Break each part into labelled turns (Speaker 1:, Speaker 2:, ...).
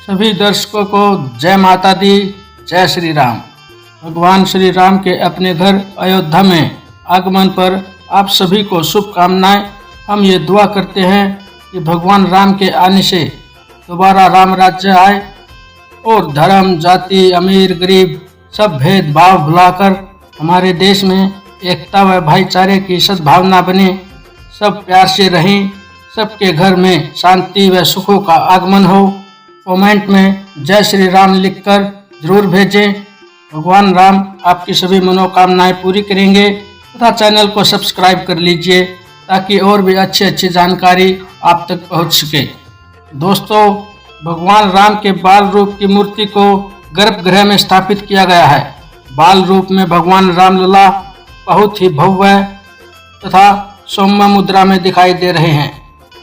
Speaker 1: सभी दर्शकों को जय माता दी, जय श्री राम। भगवान श्री राम के अपने घर अयोध्या में आगमन पर आप सभी को शुभकामनाएं। हम ये दुआ करते हैं कि भगवान राम के आने से दोबारा राम राज्य आए और धर्म, जाति, अमीर, गरीब सब भेदभाव भुलाकर हमारे देश में एकता व भाईचारे की सद्भावना बने। सब प्यार से रहें, सबके घर में शांति व सुखों का आगमन हो। कमेंट में जय श्री राम लिखकर जरूर भेजें। भगवान राम आपकी सभी मनोकामनाएं पूरी करेंगे तथा चैनल को सब्सक्राइब कर लीजिए ताकि और भी अच्छी जानकारी आप तक पहुंच सके। दोस्तों, भगवान राम के बाल रूप की मूर्ति को गर्भगृह में स्थापित किया गया है। बाल रूप में भगवान रामलला बहुत ही भव्य तथा सौम्य मुद्रा में दिखाई दे रहे हैं।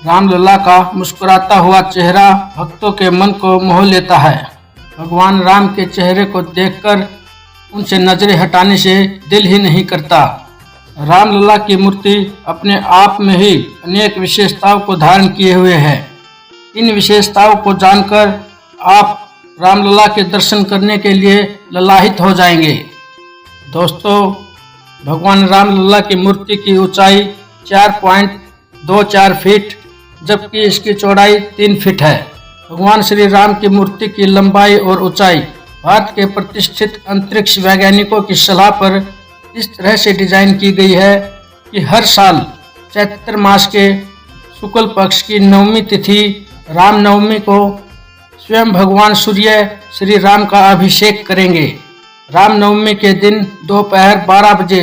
Speaker 1: रामलला का मुस्कुराता हुआ चेहरा भक्तों के मन को मोह लेता है। भगवान राम के चेहरे को देखकर उनसे नजरें हटाने से दिल ही नहीं करता। रामलला की मूर्ति अपने आप में ही अनेक विशेषताओं को धारण किए हुए है। इन विशेषताओं को जानकर आप रामलला के दर्शन करने के लिए ललाहित हो जाएंगे। दोस्तों, भगवान रामलला की मूर्ति की ऊंचाई 4.24 फीट जबकि इसकी चौड़ाई 3 फीट है। भगवान श्री राम की मूर्ति की लंबाई और ऊंचाई भारत के प्रतिष्ठित अंतरिक्ष वैज्ञानिकों की सलाह पर इस तरह से डिजाइन की गई है कि हर साल चैत्र मास के शुक्ल पक्ष की नवमी तिथि रामनवमी को स्वयं भगवान सूर्य श्री राम का अभिषेक करेंगे। रामनवमी के दिन दोपहर 12 बजे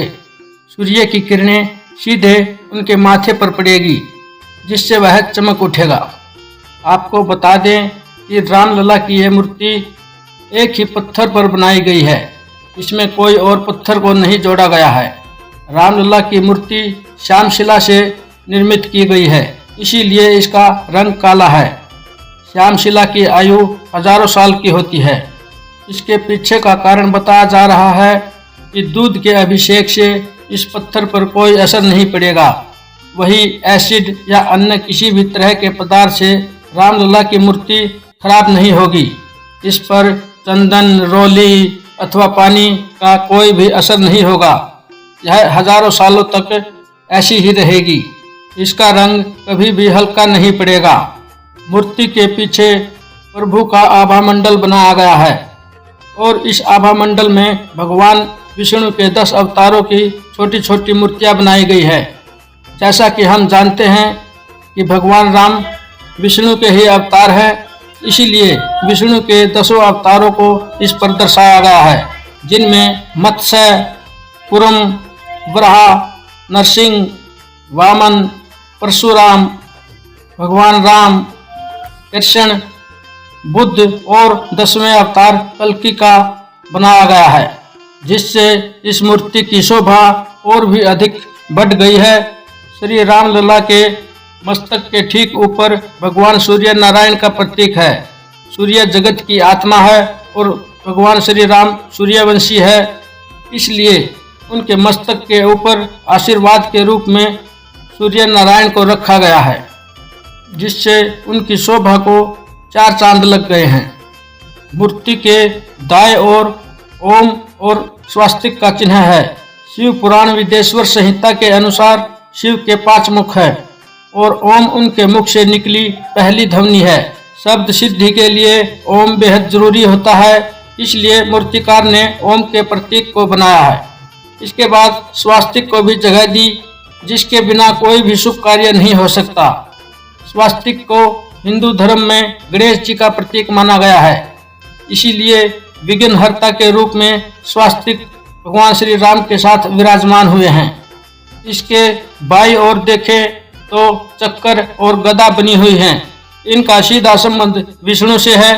Speaker 1: सूर्य की किरणें सीधे उनके माथे पर पड़ेगी जिससे वह चमक उठेगा। आपको बता दें कि रामलला की यह मूर्ति एक ही पत्थर पर बनाई गई है। इसमें कोई और पत्थर को नहीं जोड़ा गया है। रामलला की मूर्ति श्यामशिला से निर्मित की गई है, इसीलिए इसका रंग काला है। श्यामशिला की आयु हजारों साल की होती है। इसके पीछे का कारण बताया जा रहा है कि दूध के अभिषेक से इस पत्थर पर कोई असर नहीं पड़ेगा। वही एसिड या अन्य किसी भी तरह के पदार्थ से रामलला की मूर्ति खराब नहीं होगी। इस पर चंदन, रोली अथवा पानी का कोई भी असर नहीं होगा। यह हजारों सालों तक ऐसी ही रहेगी। इसका रंग कभी भी हल्का नहीं पड़ेगा। मूर्ति के पीछे प्रभु का आभा मंडल बनाया गया है और इस आभा मंडल में भगवान विष्णु के 10 अवतारों की छोटी छोटी मूर्तियां बनाई गई है। जैसा कि हम जानते हैं कि भगवान राम विष्णु के ही अवतार हैं, इसीलिए विष्णु के 10 अवतारों को इस पर दर्शाया गया है, जिनमें मत्स्य, कूर्म, वराह, नरसिंह, वामन, परशुराम, भगवान राम, कृष्ण, बुद्ध और 10वें अवतार कल्कि का बनाया गया है, जिससे इस मूर्ति की शोभा और भी अधिक बढ़ गई है। श्री रामलला के मस्तक के ठीक ऊपर भगवान सूर्य नारायण का प्रतीक है। सूर्य जगत की आत्मा है और भगवान श्री राम सूर्यवंशी है, इसलिए उनके मस्तक के ऊपर आशीर्वाद के रूप में सूर्य नारायण को रखा गया है, जिससे उनकी शोभा को 4 चांद लग गए हैं। मूर्ति के दाएं ओर ओम और स्वास्तिक का चिन्ह है। शिव पुराण विदेश्वर संहिता के अनुसार शिव के 5 मुख है और ओम उनके मुख से निकली पहली ध्वनि है। शब्द सिद्धि के लिए ओम बेहद जरूरी होता है, इसलिए मूर्तिकार ने ओम के प्रतीक को बनाया है। इसके बाद स्वास्तिक को भी जगह दी, जिसके बिना कोई भी शुभ कार्य नहीं हो सकता। स्वास्तिक को हिंदू धर्म में गणेश जी का प्रतीक माना गया है, इसीलिए विघ्नहर्ता के रूप में स्वास्तिक भगवान श्री राम के साथ विराजमान हुए हैं। इसके बाईं ओर देखें तो चक्कर और गदा बनी हुई हैं। इनका सीधा संबंध विष्णु से है।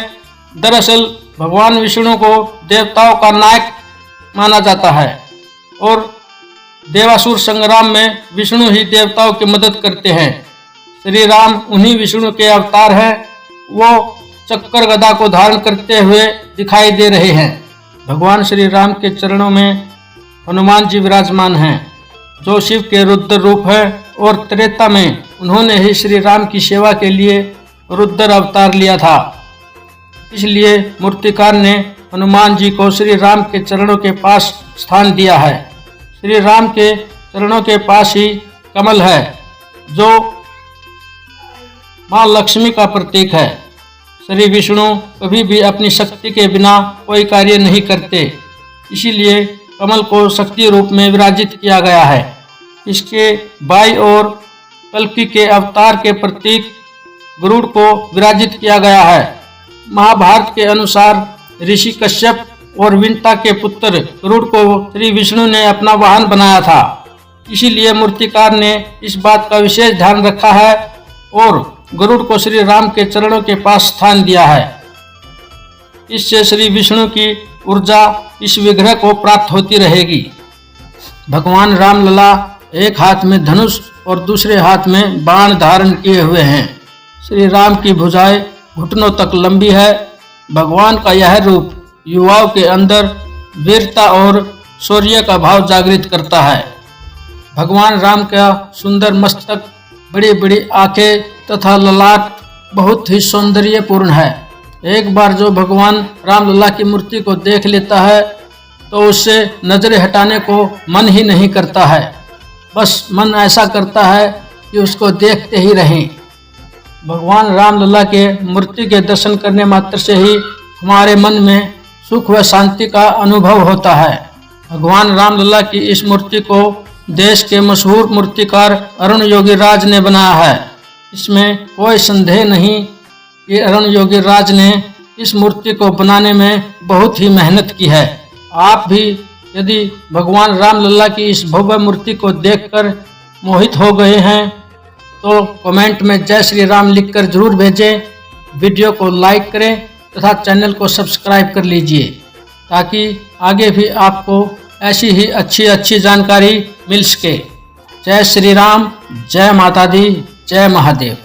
Speaker 1: दरअसल भगवान विष्णु को देवताओं का नायक माना जाता है और देवासुर संग्राम में विष्णु ही देवताओं की मदद करते हैं। श्री राम उन्हीं विष्णु के अवतार हैं। वो चक्कर गदा को धारण करते हुए दिखाई दे रहे हैं। भगवान श्री राम के चरणों में हनुमान जी विराजमान हैं, जो शिव के रुद्र रूप है और त्रेता में उन्होंने ही श्री राम की सेवा के लिए रुद्र अवतार लिया था। इसलिए मूर्तिकार ने हनुमान जी को श्री राम के चरणों के पास स्थान दिया है। श्री राम के चरणों के पास ही कमल है, जो मां लक्ष्मी का प्रतीक है। श्री विष्णु कभी भी अपनी शक्ति के बिना कोई कार्य नहीं करते, इसीलिए कमल को शक्ति रूप में विराजित किया गया है। इसके बाईं ओर कल्कि के अवतार के प्रतीक गरुड़ को विराजित किया गया है। महाभारत के अनुसार ऋषि कश्यप और विंता के पुत्र गरुड़ को श्री विष्णु ने अपना वाहन बनाया था, इसीलिए मूर्तिकार ने इस बात का विशेष ध्यान रखा है और गरुड़ को श्री राम के चरणों के पास स्थान दिया है। इससे श्री विष्णु की ऊर्जा इस विग्रह को प्राप्त होती रहेगी। भगवान रामलला एक हाथ में धनुष और दूसरे हाथ में बाण धारण किए हुए हैं। श्री राम की भुजाएं घुटनों तक लंबी है। भगवान का यह रूप युवाओं के अंदर वीरता और शौर्य का भाव जागृत करता है। भगवान राम का सुंदर मस्तक, बड़ी बड़ी आंखें तथा ललाट बहुत ही सौंदर्यपूर्ण है। एक बार जो भगवान रामलला की मूर्ति को देख लेता है तो उससे नजरें हटाने को मन ही नहीं करता है। बस मन ऐसा करता है कि उसको देखते ही रहें। भगवान रामलला के मूर्ति के दर्शन करने मात्र से ही हमारे मन में सुख व शांति का अनुभव होता है। भगवान रामलला की इस मूर्ति को देश के मशहूर मूर्तिकार अरुण योगीराज ने बनाया है। इसमें कोई संदेह नहीं कि अरुण योगीराज ने इस मूर्ति को बनाने में बहुत ही मेहनत की है। आप भी यदि भगवान रामलला की इस भव्य मूर्ति को देखकर मोहित हो गए हैं तो कमेंट में जय श्री राम लिखकर जरूर भेजें। वीडियो को लाइक करें तथा चैनल को सब्सक्राइब कर लीजिए ताकि आगे भी आपको ऐसी ही अच्छी जानकारी मिल सके। जय श्री राम, जय माता दी, जय महादेव।